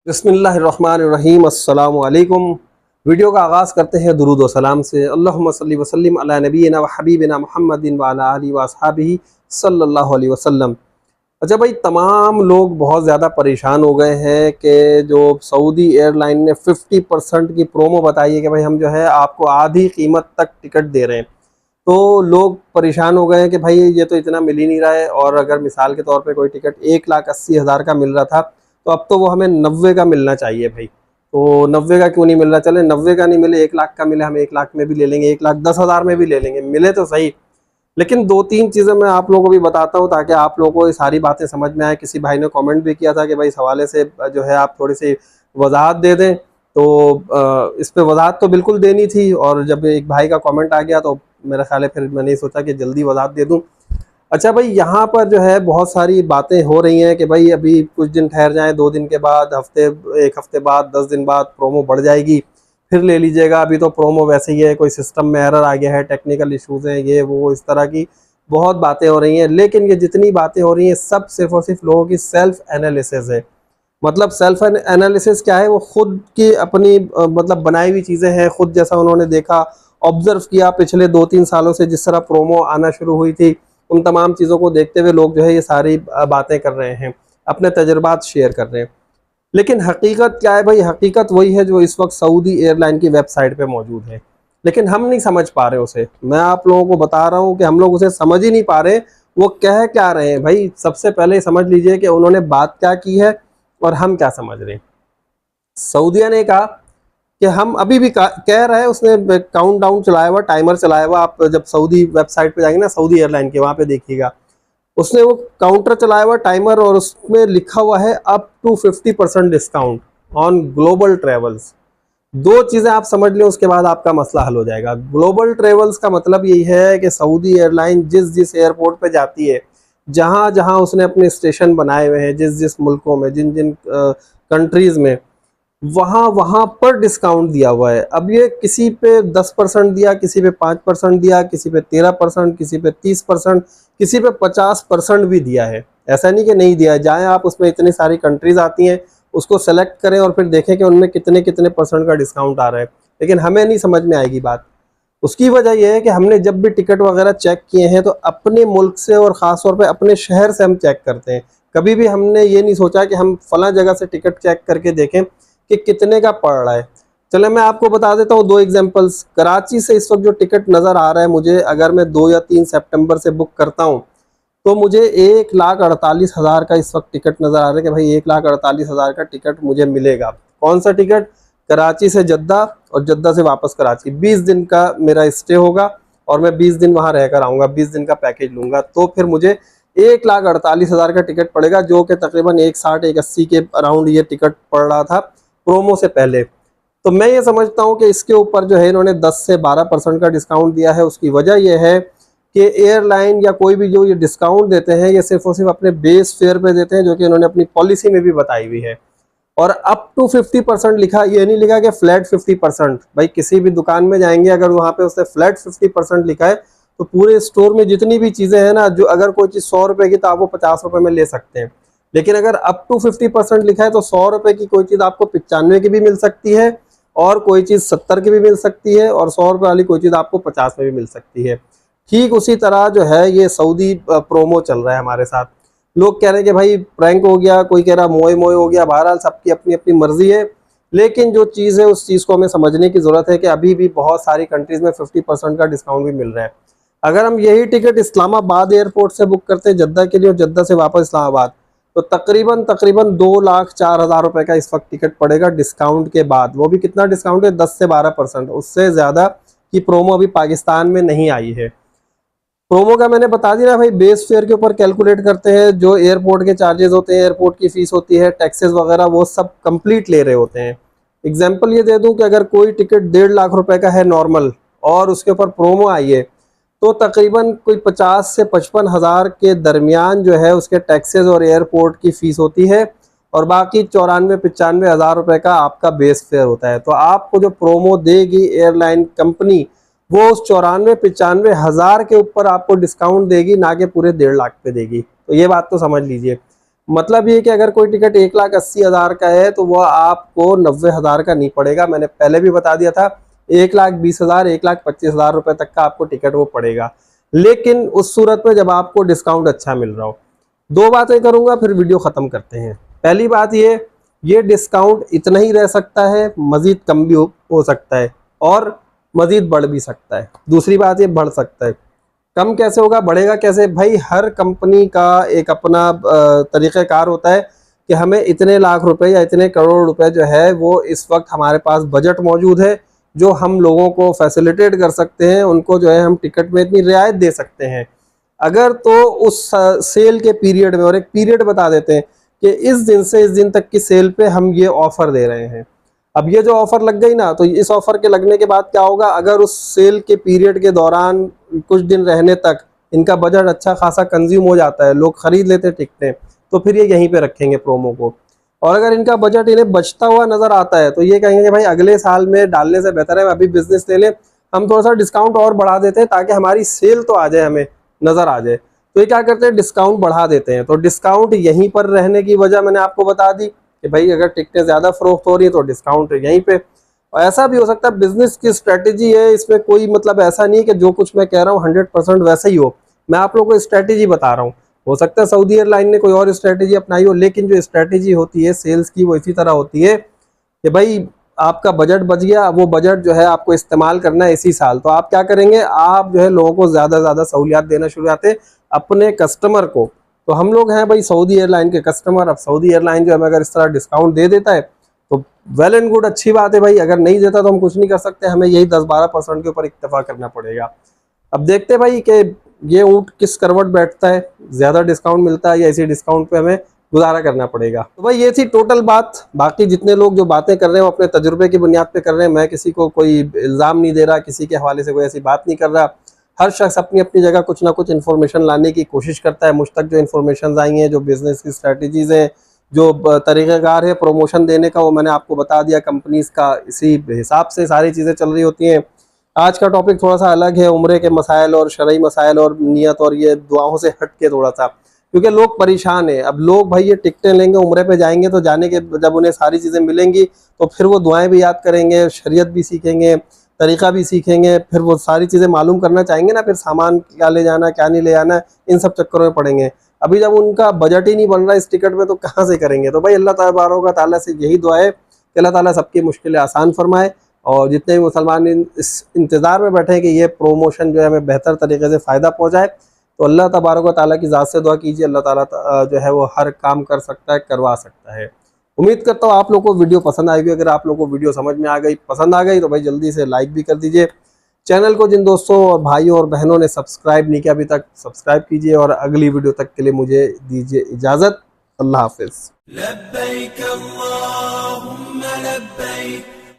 बिस्मिल्लाहिर्रहमानिर्रहीम अस्सलामु अलैकुम। वीडियो का आगाज़ करते हैं दुरूद व सलाम से। अल्लाहुम्मा सल्लि व सल्लिम अला नबीना व हबीबिना मुहम्मदिन व अला आलिहि व अस्हाबिही सल्लल्लाहु अलैहि वसल्लम। अच्छा भाई, तमाम लोग बहुत ज़्यादा परेशान हो गए हैं कि जो सऊदी एयरलाइन ने 50% की प्रोमो बताई है कि भाई हम जो है आपको आधी कीमत तक टिकट दे रहे हैं। तो लोग परेशान हो गए हैं कि भाई ये तो इतना मिल ही नहीं रहा है, और अगर मिसाल के तौर पे कोई टिकट 1,80,000 का मिल रहा था तो अब तो वो हमें 90 का मिलना चाहिए भाई। तो 90 का क्यों नहीं मिल रहा? चले 90 का नहीं मिले, 1 लाख का मिले, हम 1 लाख में भी ले लेंगे, 1,10,000 में भी ले लेंगे, मिले तो सही। लेकिन दो तीन चीज़ें मैं आप लोगों को भी बताता हूँ ताकि आप लोगों को ये सारी बातें समझ में आए। किसी भाई ने कमेंट भी किया था कि भाई इस हवाले से जो है आप थोड़ी सी वजाहत दे दें, तो इस पे वजाहत तो बिल्कुल देनी थी, और जब एक भाई का कमेंट आ गया तो मेरा ख्याल है फिर मैंने सोचा कि जल्दी वजाहत दे दूँ। अच्छा भाई, यहाँ पर जो है बहुत सारी बातें हो रही हैं कि भाई अभी कुछ दिन ठहर जाएं, 2 दिन के बाद, एक हफ्ते बाद, 10 दिन बाद प्रोमो बढ़ जाएगी, फिर ले लीजिएगा। अभी तो प्रोमो वैसे ही है, कोई सिस्टम में एरर आ गया है, टेक्निकल इश्यूज हैं, ये वो, इस तरह की बहुत बातें हो रही हैं। लेकिन ये जितनी बातें हो रही हैं सब सिर्फ और सिर्फ लोगों की सेल्फ एनालिसिस है। मतलब सेल्फ एनालिसिस क्या है? वो खुद की अपनी मतलब बनाई हुई चीज़ें हैं। खुद जैसा उन्होंने देखा, ऑब्जर्व किया पिछले 2-3 सालों से जिस तरह प्रोमो आना शुरू हुई थी, उन तमाम चीज़ों को देखते हुए लोग जो है ये सारी बातें कर रहे हैं, अपने तजुर्बात शेयर कर रहे हैं। लेकिन हकीकत क्या है भाई? हकीकत वही है जो इस वक्त सऊदी एयरलाइन की वेबसाइट पे मौजूद है, लेकिन हम नहीं समझ पा रहे उसे। मैं आप लोगों को बता रहा हूँ कि हम लोग उसे समझ ही नहीं पा रहे, वो कह क्या रहे हैं। भाई सबसे पहले समझ लीजिए कि उन्होंने बात क्या की है और हम क्या समझ रहे हैं। सऊदीया ने कहा कि हम अभी भी कह रहा है, उसने काउंट डाउन चलाया हुआ, टाइमर चलाया हुआ। आप जब सऊदी वेबसाइट पे जाएंगे ना, सऊदी एयरलाइन के, वहाँ पे देखिएगा, उसने वो काउंटर चलाया हुआ, टाइमर, और उसमें लिखा हुआ है up to 50% discount on global travels. दो चीज़ें आप समझ लें, उसके बाद आपका मसला हल हो जाएगा। ग्लोबल ट्रेवल्स का मतलब यही है कि सऊदी एयरलाइन जिस जिस एयरपोर्ट पे जाती है, जहाँ जहाँ उसने अपने स्टेशन बनाए हुए हैं, जिस जिस मुल्कों में, जिन जिन कंट्रीज़ में, वहाँ वहाँ पर डिस्काउंट दिया हुआ है। अब ये किसी पे 10% दिया, किसी पे 5% दिया, किसी पे 13%, किसी पे 30%, किसी पे 50% भी दिया है। ऐसा नहीं कि नहीं दिया है। जाएँ आप, उसमें इतनी सारी कंट्रीज़ आती हैं, उसको सेलेक्ट करें और फिर देखें कि उनमें कितने कितने परसेंट का डिस्काउंट आ रहा है। लेकिन हमें नहीं समझ में आएगी बात। उसकी वजह यह है कि हमने जब भी टिकट वगैरह चेक किए हैं तो अपने मुल्क से, और ख़ास तौर पे अपने शहर से हम चेक करते हैं। कभी भी हमने ये नहीं सोचा कि हम फला जगह से टिकट चेक करके देखें कि कितने का पड़ रहा है। चले मैं आपको बता देता हूँ 2 एग्जांपल्स। कराची से इस वक्त जो टिकट नज़र आ रहा है मुझे, अगर मैं 2 या 3 सितंबर से बुक करता हूँ तो मुझे 1,48,000 का इस वक्त टिकट नज़र आ रहा है कि भाई 1,48,000 का टिकट मुझे मिलेगा। कौन सा टिकट? कराची से जद्दा और जद्दा से वापस कराची। 20 दिन का मेरा स्टे होगा और मैं 20 दिन वहाँ रहकर आऊँगा, 20 दिन का पैकेज लूँगा, तो फिर मुझे 1,48,000 का टिकट पड़ेगा, जो कि तकरीबन 1,60-1,80 के अराउंड ये टिकट पड़ रहा था प्रोमो से पहले। तो मैं ये समझता हूँ कि इसके ऊपर जो है इन्होंने 10 से 12% का डिस्काउंट दिया है। उसकी वजह यह है कि एयरलाइन या कोई भी जो ये डिस्काउंट देते हैं, ये सिर्फ और सिर्फ अपने बेस फेयर पे देते हैं, जो कि इन्होंने अपनी पॉलिसी में भी बताई हुई है। और अप टू 50% लिखा, ये नहीं लिखा कि फ्लैट 50%। भाई किसी भी दुकान में जाएंगे, अगर वहाँ पे उसने फ्लैट 50% लिखा है तो पूरे स्टोर में जितनी भी चीज़ें हैं ना, जो अगर कोई चीज़ 100 रुपये की तो आप वो 50 रुपये में ले सकते हैं। लेकिन अगर अप टू 50% लिखा है तो 100 रुपये की कोई चीज़ आपको 95 की भी मिल सकती है, और कोई चीज़ 70 की भी मिल सकती है, और 100 रुपये वाली कोई चीज़ आपको 50 में भी मिल सकती है। ठीक उसी तरह जो है ये सऊदी प्रोमो चल रहा है हमारे साथ। लोग कह रहे हैं कि भाई प्रैंक हो गया, कोई कह रहा मोए मोए हो गया। बहरहाल सबकी अपनी अपनी मर्जी है, लेकिन जो चीज़ है उस चीज़ को हमें समझने की ज़रूरत है कि अभी भी बहुत सारी कंट्रीज़ में 50% का डिस्काउंट भी मिल रहा है। अगर हम यही टिकट इस्लामाबाद एयरपोर्ट से बुक करते हैं जद्दा के लिए, और जद्दा से वापस इस्लामाबाद, तो तकरीबन तकरीबन 2,04,000 रुपये का इस वक्त टिकट पड़ेगा डिस्काउंट के बाद। वो भी कितना डिस्काउंट है? 10 से 12%। उससे ज़्यादा की प्रोमो अभी पाकिस्तान में नहीं आई है। प्रोमो का मैंने बता दिया भाई, बेस फेयर के ऊपर कैलकुलेट करते हैं। जो एयरपोर्ट के चार्जेस होते हैं, एयरपोर्ट की फीस होती है, टैक्सेस वगैरह, वो सब कंप्लीट ले रहे होते हैं। एग्जांपल ये दे दूं कि अगर कोई टिकट 1.5 लाख रुपए का है नॉर्मल, और उसके ऊपर प्रोमो आई है, तो तकरीबन कोई 50 से 55,000 के दरमियान जो है उसके टैक्सेस और एयरपोर्ट की फ़ीस होती है, और बाकी 94-95 हज़ार रुपये का आपका बेस फेयर होता है। तो आपको जो प्रोमो देगी एयरलाइन कंपनी, वो उस 94-95 हज़ार के ऊपर आपको डिस्काउंट देगी, ना कि पूरे 1.5 लाख पे देगी। तो ये बात तो समझ लीजिए। मतलब ये कि अगर कोई टिकट 1,80,000 का है तो वह आपको 90,000 का नहीं पड़ेगा। मैंने पहले भी बता दिया था 1,20,000 1,25,000 रुपए तक का आपको टिकट वो पड़ेगा, लेकिन उस सूरत में जब आपको डिस्काउंट अच्छा मिल रहा हो। दो बातें करूंगा फिर वीडियो खत्म करते हैं। पहली बात ये डिस्काउंट इतना ही रह सकता है, मजीद कम भी हो सकता है और मजीद बढ़ भी सकता है। दूसरी बात ये बढ़ सकता है। कम कैसे होगा, बढ़ेगा कैसे? भाई हर कंपनी का एक अपना तरीक़ाकार होता है कि हमें इतने लाख रुपए या इतने करोड़ रुपए जो है वो इस वक्त हमारे पास बजट मौजूद है जो हम लोगों को फैसिलिटेट कर सकते हैं, उनको जो है हम टिकट में इतनी रियायत दे सकते हैं। अगर तो उस सेल के पीरियड में, और एक पीरियड बता देते हैं कि इस दिन से इस दिन तक की सेल पे हम ये ऑफर दे रहे हैं। अब ये जो ऑफर लग गई ना, तो इस ऑफर के लगने के बाद क्या होगा, अगर उस सेल के पीरियड के दौरान कुछ दिन रहने तक इनका बजट अच्छा खासा कंज्यूम हो जाता है, लोग खरीद लेते टिकटें, तो फिर ये यहीं पे रखेंगे प्रोमो को। और अगर इनका बजट इन्हें बचता हुआ नजर आता है तो ये कहेंगे कि भाई अगले साल में डालने से बेहतर है अभी बिजनेस ले लें, हम थोड़ा सा डिस्काउंट और बढ़ा देते हैं ताकि हमारी सेल तो आ जाए, हमें नजर आ जाए। तो ये क्या करते हैं, डिस्काउंट बढ़ा देते हैं। तो डिस्काउंट यहीं पर रहने की वजह मैंने आपको बता दी कि भाई अगर टिकटें ज्यादा फरोख्त हो रही है तो डिस्काउंट यहीं पे। और ऐसा भी हो सकता है, बिजनेस की स्ट्रेटेजी है, इसमें कोई मतलब ऐसा नहीं है कि जो कुछ मैं कह रहा हूँ 100% वैसा ही हो। मैं आप लोगों को स्ट्रेटेजी बता रहा हूँ। हो सकता है सऊदी एयरलाइन ने कोई और स्ट्रेटेजी अपनाई हो, लेकिन जो स्ट्रेटेजी होती है सेल्स की वो इसी तरह होती है कि भाई आपका बजट बच गया, वो बजट जो है आपको इस्तेमाल करना है इसी साल, तो आप क्या करेंगे, आप जो है लोगों को ज्यादा सहूलियात देना शुरू करते अपने कस्टमर को। तो हम लोग हैं भाई सऊदी एयरलाइन के कस्टमर। अब सऊदी एयरलाइन जो हमें अगर इस तरह डिस्काउंट दे देता है तो वेल एंड गुड, अच्छी बात है भाई। अगर नहीं देता तो हम कुछ नहीं कर सकते, हमें यही 10-12% के ऊपर इक्तफा करना पड़ेगा। अब देखते भाई कि ये ऊँट किस करवट बैठता है, ज्यादा डिस्काउंट मिलता है या इसी डिस्काउंट पे हमें गुजारा करना पड़ेगा। तो भाई ये थी टोटल बात। बाकी जितने लोग जो बातें कर रहे हैं वो अपने तजुर्बे की बुनियाद पे कर रहे हैं। मैं किसी को कोई इल्ज़ाम नहीं दे रहा, किसी के हवाले से कोई ऐसी बात नहीं कर रहा। हर शख्स अपनी अपनी जगह कुछ ना कुछ इन्फॉर्मेशन लाने की कोशिश करता है। मुझ तक जो इन्फॉर्मेशन आई हैं, जो बिजनेस की स्ट्रेटजीज़ हैं, जो तरीक़ाकार है प्रमोशन देने का, वो मैंने आपको बता दिया। कंपनीज़ का इसी हिसाब से सारी चीज़ें चल रही होती हैं। आज का टॉपिक थोड़ा सा अलग है, उम्रे के मसाइल और शरई मसाइल और नियत और ये दुआओं से हट के थोड़ा सा, क्योंकि लोग परेशान हैं। अब लोग भाई ये टिकटें लेंगे, उम्रे पे जाएंगे, तो जाने के जब उन्हें सारी चीज़ें मिलेंगी तो फिर वो दुआएं भी याद करेंगे, शरीयत भी सीखेंगे, तरीक़ा भी सीखेंगे, फिर वो सारी चीज़ें मालूम करना चाहेंगे ना, फिर सामान क्या ले जाना क्या नहीं ले जाना, इन सब चक्करों में पड़ेंगे। अभी जब उनका बजट ही नहीं बन रहा इस टिकट में तो कहाँ से करेंगे। तो भाई अल्लाह तबारक ताला से यही दुआ है कि अल्लाह ताला सबकी मुश्किलें आसान फरमाए, और जितने भी मुसलमान इस इंतज़ार में बैठे हैं कि ये प्रोमोशन जो है हमें बेहतर तरीके से फ़ायदा पहुँचाए, तो अल्लाह तबारक व तआला की ज़ात से दुआ कीजिए। अल्लाह ताला जो है वो हर काम कर सकता है, करवा सकता है। उम्मीद करता हूँ आप लोगों को वीडियो पसंद आएगी। अगर आप लोगों को वीडियो समझ में आ गई, पसंद आ गई, तो भाई जल्दी से लाइक भी कर दीजिए। चैनल को जिन दोस्तों और भाइयों और बहनों ने सब्सक्राइब नहीं किया अभी तक, सब्सक्राइब कीजिए। और अगली वीडियो तक के लिए मुझे दीजिए इजाज़त। अल्लाह हाफिज़।